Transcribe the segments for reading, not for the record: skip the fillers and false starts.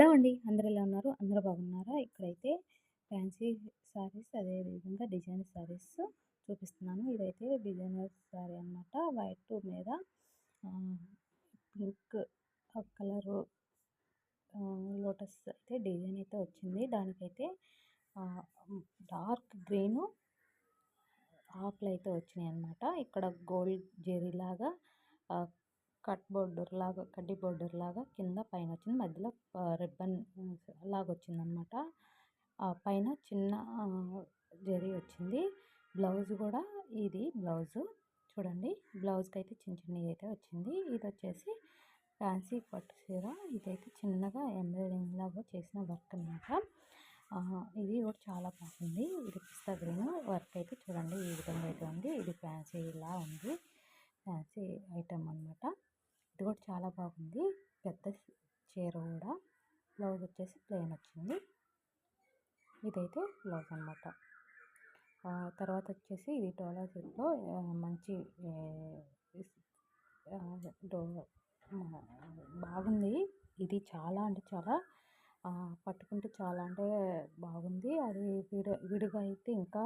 Hello అండి. అందరూ ఎలా ఉన్నారు? అందరూ బాగున్నారా? ఇక్కడైతే ఫ్యాన్సీ శారీస్ అదే విధంగా డిజైనర్ శారీస్ చూపిస్తున్నాను. ఇదైతే డిజైనర్ శారీ అనమాట. వైట్ మీద ఆహ్, పింక్ కలరు లోటస్ అయితే డిజైన్ అయితే వచ్చింది. దానికైతే ఆహ్, డార్క్ గ్రీను ఆకులైతే వచ్చినాయన్నమాట. ఇక్కడ గోల్డ్ జెరీలాగా ఆహ్, కడ్డీ బోర్డర్ లాగా కింద పైన వచ్చింది. మధ్యలో రిబ్బన్ లాగా వచ్చిందనమాట. పైన చిన్న జరీ వచ్చింది. బ్లౌజ్ కూడా ఇది బ్లౌజు చూడండి. బ్లౌజ్కి అయితే చిన్న చిన్నవి అయితే వచ్చింది. ఇది వచ్చేసి ఫ్యాన్సీ పట్టు చీర. ఇదైతే చిన్నగా ఎంబ్రాయిడింగ్ లాగా చేసిన వర్క్ అనమాట. ఇది కూడా చాలా బాగుంది. ఇది పిస్తా గ్రీన్ వర్క్ అయితే చూడండి ఈ విధంగా అయితే ఉంది. ఇది ఫ్యాన్సీలా ఉంది. ఫ్యాన్సీ ఐటమ్ అనమాట. ఇది కూడా చాలా బాగుంది. పెద్ద చీర కూడా. బ్లౌజ్ వచ్చేసి ప్లెయిన్ వచ్చింది. ఇదైతే బ్లౌజ్ అనమాట. తర్వాత వచ్చేసి ఇది డోలా సెట్లో మంచి డో బాగుంది. ఇది చాలా అంటే చాలా పట్టుకుంటే చాలా అంటే బాగుంది. అది విడిగా అయితే ఇంకా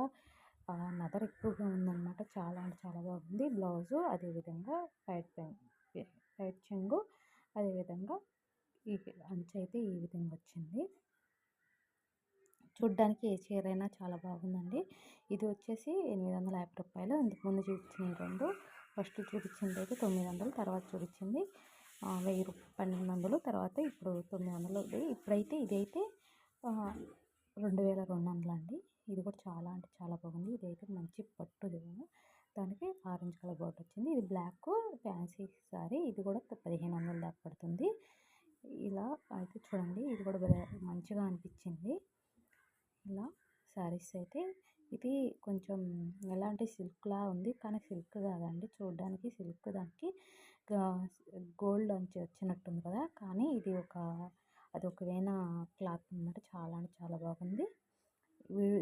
నగరు ఎక్కువగా ఉందన్నమాట. చాలా అంటే చాలా బాగుంది. బ్లౌజు అదేవిధంగా పైట్ చెంగు అదేవిధంగా ఈ అంచు అయితే ఈ విధంగా వచ్చింది. చూడ్డానికి ఏ చీర అయినా చాలా బాగుందండి. ఇది వచ్చేసి రూ. 850. ఇంతకుముందు చూపించిన రెండు ఫస్ట్ చూపించింది అయితే 900, తర్వాత చూపించింది 1200, తర్వాత ఇప్పుడు 900. ఇప్పుడైతే ఇదైతే 2200 అండి. ఇది కూడా చాలా అంటే చాలా బాగుంది. ఇదైతే మంచి పట్టు దానికి ఆరెంజ్ కలర్ బోర్డర్ వచ్చింది. ఇది బ్లాక్ ఫ్యాన్సీ సారీ. ఇది కూడా 1500 దాకా పడుతుంది. ఇలా అయితే చూడండి. ఇది కూడా మంచిగా అనిపించింది. ఇలా శారీస్ అయితే ఇది కొంచెం ఎలాంటి సిల్క్లా ఉంది, కానీ సిల్క్ కాదండి. చూడడానికి సిల్క్ దానికి గోల్డ్ అంచు వచ్చినట్టుంది కదా, కానీ ఇది అదొక వేనా క్లాత్ అనమాట. చాలా అంటే చాలా బాగుంది.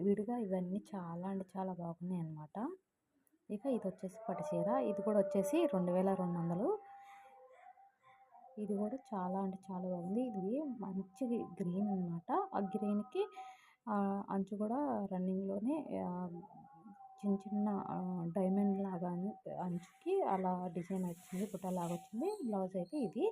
విడిగా ఇవన్నీ చాలా అంటే చాలా బాగున్నాయి అన్నమాట. ఇక ఇది వచ్చేసి పట్టు చీర. ఇది కూడా వచ్చేసి 2200. ఇది కూడా చాలా అంటే చాలా బాగుంది. ఇది మంచి గ్రీన్ అనమాట. ఆ గ్రీన్కి అంచు కూడా రన్నింగ్లోనే చిన్న చిన్న డైమండ్ లాగా అంచుకి అలా డిజైన్ వచ్చింది. బుట్ట లాగా వచ్చింది. బ్లౌజ్ అయితే ఇది.